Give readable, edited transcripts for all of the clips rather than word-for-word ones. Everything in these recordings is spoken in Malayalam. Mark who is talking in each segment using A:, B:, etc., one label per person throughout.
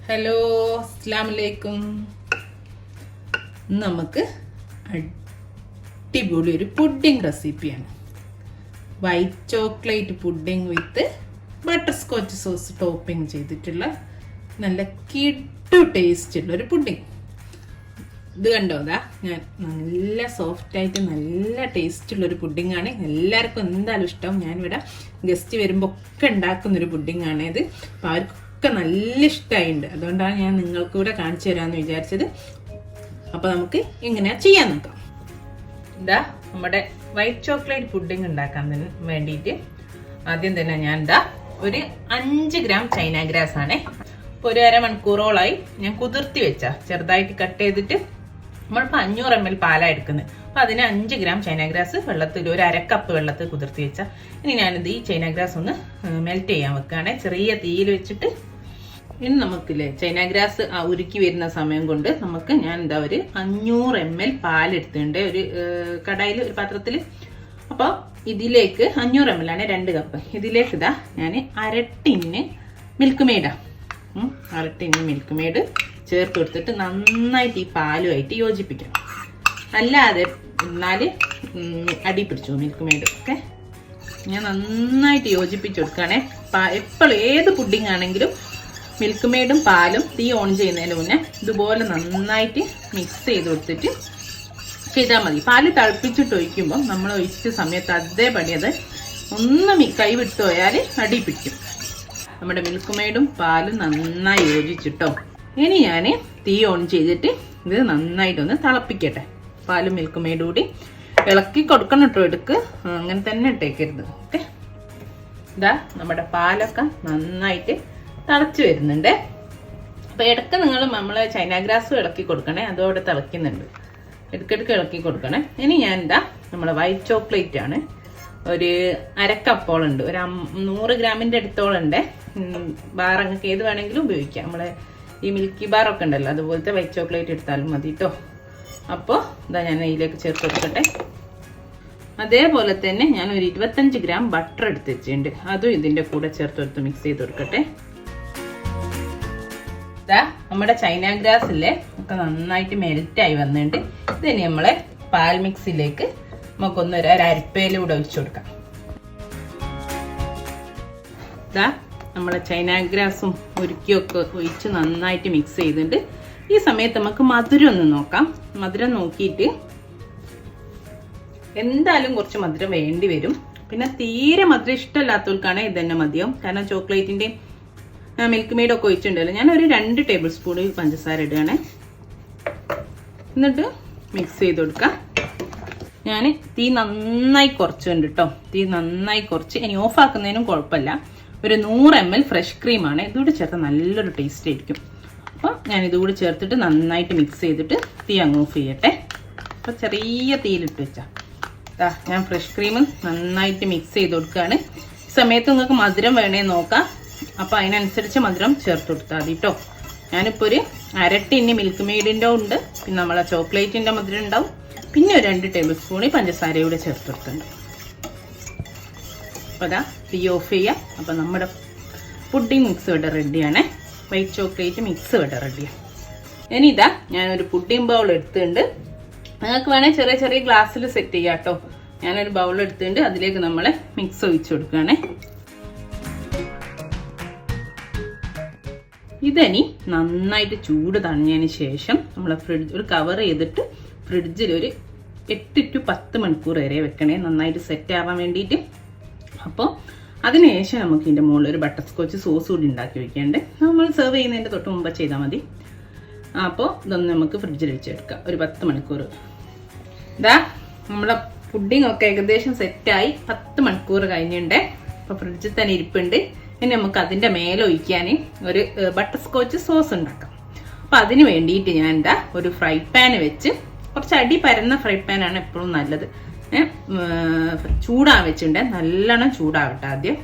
A: ഹലോ, അസ്സലാമു അലൈക്കും. നമുക്ക് അടിപൊളി ഒരു പുഡിംഗ് റെസിപ്പിയാണ്. വൈറ്റ് ചോക്ലേറ്റ് പുഡിംഗ് വിത്ത് ബട്ടർസ്കോച്ച് സോസ് ടോപ്പിംഗ് ചെയ്തിട്ടുള്ള നല്ല കിടു ടേസ്റ്റ് ഉള്ള ഒരു പുഡിംഗ്. ഇത് കണ്ടോ, അതാ ഞാൻ നല്ല സോഫ്റ്റായിട്ട് നല്ല ടേസ്റ്റുള്ളൊരു പുഡിംഗാണ്. എല്ലാവർക്കും എന്തായാലും ഇഷ്ടം. ഞാനിവിടെ ഗസ്റ്റ് വരുമ്പോൾ ഒക്കെ ഉണ്ടാക്കുന്നൊരു പുഡിംഗാണ് ഇത്. അപ്പോൾ അവർക്കൊക്കെ നല്ല ഇഷ്ടമായിട്ടുണ്ട്. അതുകൊണ്ടാണ് ഞാൻ നിങ്ങൾക്ക് കൂടെ കാണിച്ചു തരാമെന്ന് വിചാരിച്ചത്. അപ്പോൾ നമുക്ക് ഇങ്ങനെ ചെയ്യാൻ നോക്കാം. ഇതാ നമ്മുടെ വൈറ്റ് ചോക്ലേറ്റ് പുഡിംഗ് ഉണ്ടാക്കാൻ വേണ്ടിയിട്ട് ആദ്യം തന്നെ ഞാൻ ഒരു 5 ഗ്രാം ചൈന ഗ്രാസ് ആണ്. ഇപ്പോൾ ഒരു അരമണിക്കൂറോളായി ഞാൻ കുതിർത്തി വെച്ച ചെറുതായിട്ട് കട്ട് ചെയ്തിട്ട് നമ്മളിപ്പോൾ 500 ml പാലാണ് എടുക്കുന്നത്. അപ്പോൾ അതിന് 5 ഗ്രാം ചൈന ഗ്രാസ് വെള്ളത്തിൽ ഒരു 1/2 കപ്പ് വെള്ളത്തിൽ കുതിർത്തി വെച്ചാൽ ഇനി ഞാനിത് ഈ ചൈന ഗ്രാസ് ഒന്ന് മെൽറ്റ് ചെയ്യാൻ വെക്കുകയാണ് ചെറിയ തീയിൽ വെച്ചിട്ട്. ഇനി നമുക്കില്ലേ ചൈന ഗ്രാസ് ഉരുക്കി വരുന്ന സമയം കൊണ്ട് ഞാൻ ഒരു 500 ml പാലെടുത്തിട്ടുണ്ട് ഒരു കടായിൽ ഒരു പാത്രത്തിൽ. അപ്പോൾ ഇതിലേക്ക് 500 ml ആണ് 2 കപ്പ്. ഇതിലേക്ക് ഞാൻ 1/2 ടിന്ന് മിൽക്ക് മെയ്ഡാണ്. 1/2 ടിന്ന് മിൽക്ക് മെയ്ഡ് ചേർത്ത് കൊടുത്തിട്ട് നന്നായിട്ട് ഈ പാലുമായിട്ട് യോജിപ്പിക്കണം. അല്ലാതെ എന്നാൽ അടി പിടിച്ചു മിൽക്ക് മെയ്ഡ് ഒക്കെ. ഞാൻ നന്നായിട്ട് യോജിപ്പിച്ച് കൊടുക്കുകയാണെ. എപ്പോഴും ഏത് പുഡിംഗ് ആണെങ്കിലും മിൽക്ക് മെയ്ഡും പാലും തീ ഓൺ ചെയ്യുന്നതിന് മുന്നേ ഇതുപോലെ നന്നായിട്ട് മിക്സ് ചെയ്ത് കൊടുത്തിട്ട് ചെയ്താൽ മതി. പാല് തിളപ്പിച്ചിട്ട് ഒഴിക്കുമ്പോൾ നമ്മൾ ഒഴിച്ച സമയത്ത് അതേപടി അത് ഒന്ന് കൈ വിട്ട് പോയാൽ അടി പിടിക്കും. നമ്മുടെ മിൽക്ക് മെയ്ഡും പാലും നന്നായി യോജിച്ചിട്ടോ. ഇനി ഞാൻ തീ ഓൺ ചെയ്തിട്ട് ഇത് നന്നായിട്ടൊന്ന് തിളപ്പിക്കട്ടെ. പാലും മിൽക്ക് മെയ്ഡും കൂടി ഇളക്കി കൊടുക്കണം കേട്ടോ. എടുക്ക് അങ്ങനെ തന്നെ ഇട്ടേക്കരുത്. ഓക്കെ, ഇതാ നമ്മുടെ പാലൊക്കെ നന്നായിട്ട് തിളച്ച് വരുന്നുണ്ട്. അപ്പോൾ ഇടയ്ക്ക് നിങ്ങൾ ചൈന ഗ്രാസും ഇളക്കി കൊടുക്കണേ. അതോടെ തിളയ്ക്കുന്നുണ്ട്. ഇടയ്ക്കിടയ്ക്ക് ഇളക്കി കൊടുക്കണേ. ഇനി ഞാൻ നമ്മളെ വൈറ്റ് ചോക്ലേറ്റ് ആണ് ഒരു 1/2 കപ്പോളുണ്ട്. ഒരു 100 ഗ്രാമിൻ്റെ അടുത്തോളുണ്ട്. ബാറങ്ങൾക്ക് ഏത് വേണമെങ്കിലും ഉപയോഗിക്കാം. നമ്മളെ ഈ മിൽക്കി ബാറൊക്കെ ഉണ്ടല്ലോ, അതുപോലത്തെ വൈറ്റ് ചോക്ലേറ്റ് എടുത്താലും മതി കേട്ടോ. അപ്പോൾ ഞാൻ ഇതിലേക്ക് ചേർത്ത് കൊടുക്കട്ടെ. അതേപോലെ തന്നെ ഞാൻ ഒരു 25 ഗ്രാം ബട്ടർ എടുത്ത് വെച്ചിട്ടുണ്ട്. അതും ഇതിൻ്റെ കൂടെ ചേർത്ത് കൊടുത്ത് മിക്സ് ചെയ്ത് കൊടുക്കട്ടെ. നമ്മുടെ ചൈന ഗ്രാസിലെ ഒക്കെ നന്നായിട്ട് മെൽറ്റായി വന്നിട്ടുണ്ട്. ഇതിന് നമ്മളെ പാൽ മിക്സിലേക്ക് നമുക്കൊന്ന് ഒരു അരിപ്പയിലൂടെ ഒഴിച്ചു കൊടുക്കാം. നമ്മളെ ചൈന ഗ്രാസും ഉരുക്കിയൊക്കെ ഒഴിച്ച് നന്നായിട്ട് മിക്സ് ചെയ്തിട്ടുണ്ട്. ഈ സമയത്ത് നമുക്ക് മധുരം ഒന്ന് നോക്കാം. മധുരം നോക്കിയിട്ട് എന്തായാലും കുറച്ച് മധുരം വേണ്ടി വരും. പിന്നെ തീരെ മധുരം ഇഷ്ടമല്ലാത്തവർക്കാണ് ഇത് തന്നെ മതിയാവും. കാരണം ചോക്ലേറ്റിൻ്റെ മിൽക്ക് മെയ്ഡൊക്കെ ഒഴിച്ചിട്ടുണ്ടല്ലോ. ഞാൻ ഒരു 2 ടേബിൾ സ്പൂൺ പഞ്ചസാര ഇടുകയാണ്. എന്നിട്ട് മിക്സ് ചെയ്ത് കൊടുക്കാം. ഞാൻ തീ നന്നായി കുറച്ചുണ്ട് കേട്ടോ. തീ നന്നായി കുറച്ച് ഇനി ഓഫാക്കുന്നതിനും കുഴപ്പമില്ല. ഒരു 100 ml ഫ്രഷ് ക്രീമാണ്. ഇതുകൂടി ചേർത്ത് നല്ലൊരു ടേസ്റ്റ് ആയിരിക്കും. അപ്പോൾ ഞാൻ ഇതുകൂടി ചേർത്തിട്ട് നന്നായിട്ട് മിക്സ് ചെയ്തിട്ട് തീ അങ്ങ് ഓഫ് ചെയ്യട്ടെ. അപ്പോൾ ചെറിയ തീയിലിട്ട് വെച്ചാൽ ഞാൻ ഫ്രഷ് ക്രീം നന്നായിട്ട് മിക്സ് ചെയ്ത് കൊടുക്കുകയാണ്. ഈ സമയത്ത് നിങ്ങൾക്ക് മധുരം വേണേ നോക്കാം. അപ്പോൾ അതിനനുസരിച്ച് മധുരം ചേർത്ത് കൊടുത്താൽ മതി കേട്ടോ. ഞാനിപ്പോൾ ഒരു 1/2 ടിന്ന് മിൽക്ക് മെയ്ഡിൻ്റെ ഉണ്ട്. പിന്നെ നമ്മളെ ചോക്ലേറ്റിൻ്റെ മധുരം ഉണ്ടാവും. പിന്നെ ഒരു 2 ടേബിൾ സ്പൂൺ പഞ്ചസാരയൂടെ ചേർത്ത് കൊടുക്കുന്നുണ്ട്. അപ്പോൾ തീ ഓഫ് ചെയ്യാം. അപ്പോൾ നമ്മുടെ പുഡിംഗ് മിക്സ് ഇവിടെ റെഡിയാണ്. വൈറ്റ് ചോക്ലേറ്റ് മിക്സ് ഇവിടെ റെഡിയാണ്. ഇനി ഞാനൊരു പുഡിംഗ് ബൗൾ എടുത്തിട്ടുണ്ട്. നിങ്ങൾക്ക് വേണമെങ്കിൽ ചെറിയ ചെറിയ ഗ്ലാസ്സിൽ സെറ്റ് ചെയ്യാം കേട്ടോ. ഞാനൊരു ബൗൾ എടുത്തിട്ടുണ്ട്. അതിലേക്ക് നമ്മൾ മിക്സ് ഒഴിച്ചു കൊടുക്കുകയാണേ. ഇതിനി നന്നായിട്ട് ചൂട് തണിഞ്ഞതിന് ശേഷം നമ്മൾ ഒരു കവർ ചെയ്തിട്ട് ഫ്രിഡ്ജിൽ ഒരു 8 to 10 മണിക്കൂർ വരെ വെക്കണേ, നന്നായിട്ട് സെറ്റ് ആവാൻ വേണ്ടിയിട്ട്. അപ്പോൾ അതിനുശേഷം നമുക്ക് ഇതിൻ്റെ മുകളിൽ ഒരു ബട്ടർസ്കോച്ച് സോസ് കൂടി ഉണ്ടാക്കി വയ്ക്കേണ്ടത്. നമ്മൾ സെർവ് ചെയ്യുന്നതിൻ്റെ തൊട്ട് മുമ്പ് ചെയ്താൽ മതി. അപ്പോൾ ഇതൊന്ന് നമുക്ക് ഫ്രിഡ്ജിൽ വെച്ചെടുക്കാം ഒരു 10 മണിക്കൂർ. നമ്മളെ പുഡിംഗ് ഒക്കെ ഏകദേശം സെറ്റായി 10 മണിക്കൂർ കഴിഞ്ഞിട്ടുണ്ട്. അപ്പോൾ ഫ്രിഡ്ജിൽ തന്നെ ഇരിപ്പുണ്ട്. ഇനി നമുക്ക് അതിൻ്റെ മേലെ ഒഴിക്കാൻ ഒരു ബട്ടർസ്കോച്ച് സോസ് ഉണ്ടാക്കാം. അപ്പോൾ അതിന് വേണ്ടിയിട്ട് ഞാൻ ഒരു ഫ്രൈ പാൻ വെച്ച്, കുറച്ച് അടി പരന്ന ഫ്രൈ പാനാണ് എപ്പോഴും നല്ലത്. ചൂടാൻ വെച്ചിട്ടുണ്ട്. നല്ലോണം ചൂടാവട്ടെ ആദ്യം.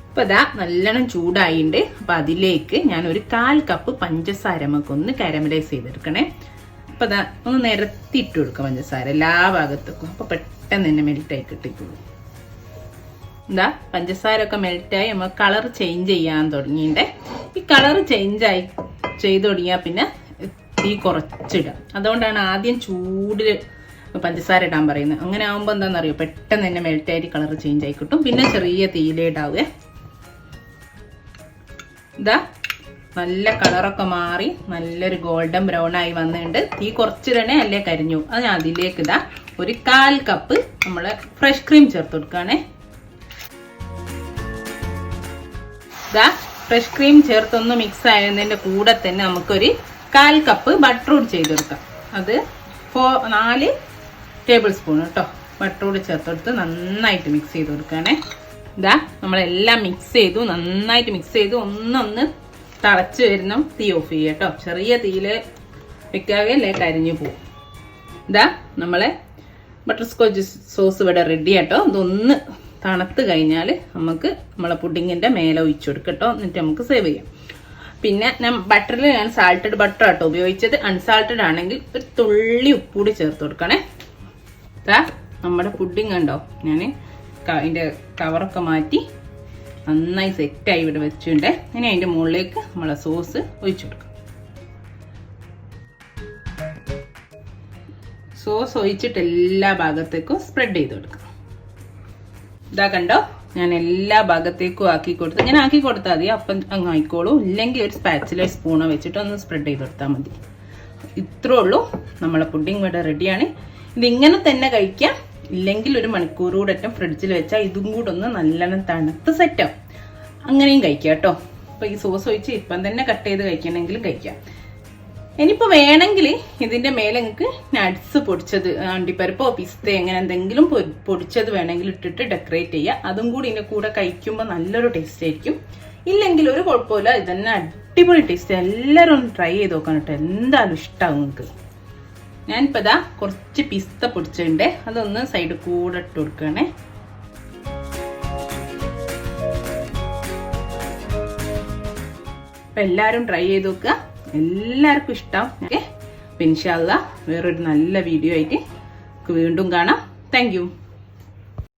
A: അപ്പോൾ നല്ലോണം ചൂടായിട്ടുണ്ട്. അപ്പോൾ അതിലേക്ക് ഞാൻ ഒരു 1/4 കപ്പ് പഞ്ചസാര നമുക്കൊന്ന് കാരമലൈസ് ചെയ്തെടുക്കണേ. അപ്പോൾ ഒന്ന് നിരത്തിയിട്ട് കൊടുക്കാം പഞ്ചസാര എല്ലാ ഭാഗത്തേക്കും. അപ്പോൾ പെട്ടെന്ന് തന്നെ മെൽറ്റായി കിട്ടിക്കോളൂ. പഞ്ചസാര ഒക്കെ മെൽറ്റായി നമ്മൾ കളർ ചേഞ്ച് ചെയ്യാൻ തുടങ്ങിയിട്ടുണ്ട്. ഈ കളർ ചേഞ്ച് ആയി ചെയ്ത് തുടങ്ങിയാൽ പിന്നെ തീ കുറച്ചിടാം. അതുകൊണ്ടാണ് ആദ്യം ചൂടിൽ പഞ്ചസാര ഇടാൻ പറയുന്നത്. അങ്ങനെ ആകുമ്പോൾ എന്താണെന്നറിയോ, പെട്ടെന്ന് തന്നെ മെൽറ്റായിട്ട് കളർ ചേഞ്ച് ആയി കിട്ടും. പിന്നെ ചെറിയ തീയിലേ ഇടാവേ. ഇതാ നല്ല കളറൊക്കെ മാറി നല്ലൊരു ഗോൾഡൻ ബ്രൗൺ ആയി വന്നിട്ടുണ്ട്. തീ കുറച്ചിടണേ, അല്ലേ കരിഞ്ഞു. അത് ഞാൻ അതിലേക്ക് ഇതാ 1/4 കപ്പ് നമ്മള് ഫ്രഷ് ക്രീം ചേർത്ത് കൊടുക്കുകയാണേ. ഇതാ ഫ്രഷ് ക്രീം ചേർത്തൊന്ന് മിക്സ് ആയതിൻ്റെ കൂടെ തന്നെ നമുക്കൊരു 1/4 കപ്പ് ബട്ടർ കൂടി ചെയ്തെടുക്കാം. അത് 4 ടേബിൾ സ്പൂൺ കേട്ടോ ബട്ടർ കൂടി ചേർത്തെടുത്ത് നന്നായിട്ട് മിക്സ് ചെയ്ത് കൊടുക്കുകയാണേ. ഇതാ നമ്മളെല്ലാം മിക്സ് ചെയ്തു, നന്നായിട്ട് മിക്സ് ചെയ്തു. ഒന്നൊന്ന് തിളച്ച് വരുന്ന തീ ഓഫ് ചെയ്യുക കേട്ടോ. ചെറിയ തീയിൽ വെക്കാതെ അല്ലേ കരിഞ്ഞു പോകും. ഇതാ നമ്മളെ ബട്ടർ സ്കോച്ച് സോസ് ഇവിടെ റെഡി ആട്ടോ. ഇതൊന്ന് തണുത്ത് കഴിഞ്ഞാൽ നമുക്ക് നമ്മളെ പുഡിങ്ങിൻ്റെ മേലെ ഒഴിച്ചു കൊടുക്കാം കേട്ടോ. എന്നിട്ട് നമുക്ക് സെർവ് ചെയ്യാം. പിന്നെ ബട്ടറിൽ ഞാൻ സാൾട്ടഡ് ബട്ടർ ആട്ടോ ഉപയോഗിച്ചത്. അൺസാൾട്ടഡ് ആണെങ്കിൽ ഒരു തുള്ളി ഉപ്പൂടി ചേർത്ത് കൊടുക്കണേ. ഇതാ നമ്മുടെ പുഡിങ് കണ്ടോ, ഞാൻ അതിൻ്റെ കവറൊക്കെ മാറ്റി നന്നായി സെറ്റായി ഇവിടെ വെച്ചിട്ടുണ്ട്. ഇനി അതിൻ്റെ മുകളിലേക്ക് നമ്മളെ സോസ് ഒഴിച്ചു കൊടുക്കാം. സോസ് ഒഴിച്ചിട്ട് എല്ലാ ഭാഗത്തേക്കും സ്പ്രെഡ് ചെയ്ത് കൊടുക്കാം. ഇതാ കണ്ടോ, ഞാൻ എല്ലാ ഭാഗത്തേക്കും ആക്കി കൊടുത്തു. ഞാൻ ആക്കി കൊടുത്താൽ മതി, അപ്പം അങ്ങ് ആയിക്കോളൂ. ഇല്ലെങ്കിൽ ഒരു സ്പാച്ചിലോ സ്പൂണോ വെച്ചിട്ട് ഒന്ന് സ്പ്രെഡ് ചെയ്ത് കൊടുത്താൽ മതി. ഇത്രേ ഉള്ളൂ, നമ്മളെ പുഡിങ് ഇവിടെ റെഡിയാണ്. ഇതിങ്ങനെ തന്നെ കഴിക്കാം, ഇല്ലെങ്കിൽ ഒരു മണിക്കൂർ കൂടെ ഏറ്റവും ഫ്രിഡ്ജിൽ വെച്ചാൽ ഇതും കൂടെ ഒന്ന് നല്ലോണം തണുത്ത് സെറ്റാവും. അങ്ങനെയും കഴിക്കാം കേട്ടോ. അപ്പോൾ ഈ സോസ് ഒഴിച്ച് ഇപ്പം തന്നെ കട്ട് ചെയ്ത് കഴിക്കണമെങ്കിലും കഴിക്കാം. ഇനിയിപ്പോൾ വേണമെങ്കിൽ ഇതിൻ്റെ മേലെ നിങ്ങൾക്ക് നട്ട്സ് പൊടിച്ചത്, അണ്ടിപ്പരിപ്പോ പിസ്ത അങ്ങനെ എന്തെങ്കിലും പൊടിച്ചത് വേണമെങ്കിൽ ഇട്ടിട്ട് ഡെക്കറേറ്റ് ചെയ്യുക. അതും കൂടി ഇതിൻ്റെ കൂടെ കഴിക്കുമ്പോൾ നല്ലൊരു ടേസ്റ്റ് ആയിരിക്കും. ഇല്ലെങ്കിൽ ഒരു കുഴപ്പമില്ല, ഇതന്നെ അടിപൊളി ടേസ്റ്റ്. എല്ലാവരും ഒന്ന് ട്രൈ ചെയ്ത് നോക്കണം കേട്ടോ, എന്തായാലും ഇഷ്ടമാവും നിങ്ങൾക്ക്. ഞാനിപ്പോൾ ഇതാ കുറച്ച് പിസ്ത പൊടിച്ചിട്ടുണ്ട്, അതൊന്ന് സൈഡ് കൂടെ ഇട്ട് കൊടുക്കണേ. അപ്പം എല്ലാവരും ട്രൈ ചെയ്ത് നോക്കുക, എല്ലാവർക്കും ഇഷ്ടം. ഓക്കെ, ഇൻഷാ അല്ലാഹ് വേറൊരു നല്ല വീഡിയോ ആയിട്ട് വീണ്ടും കാണാം. Thank you.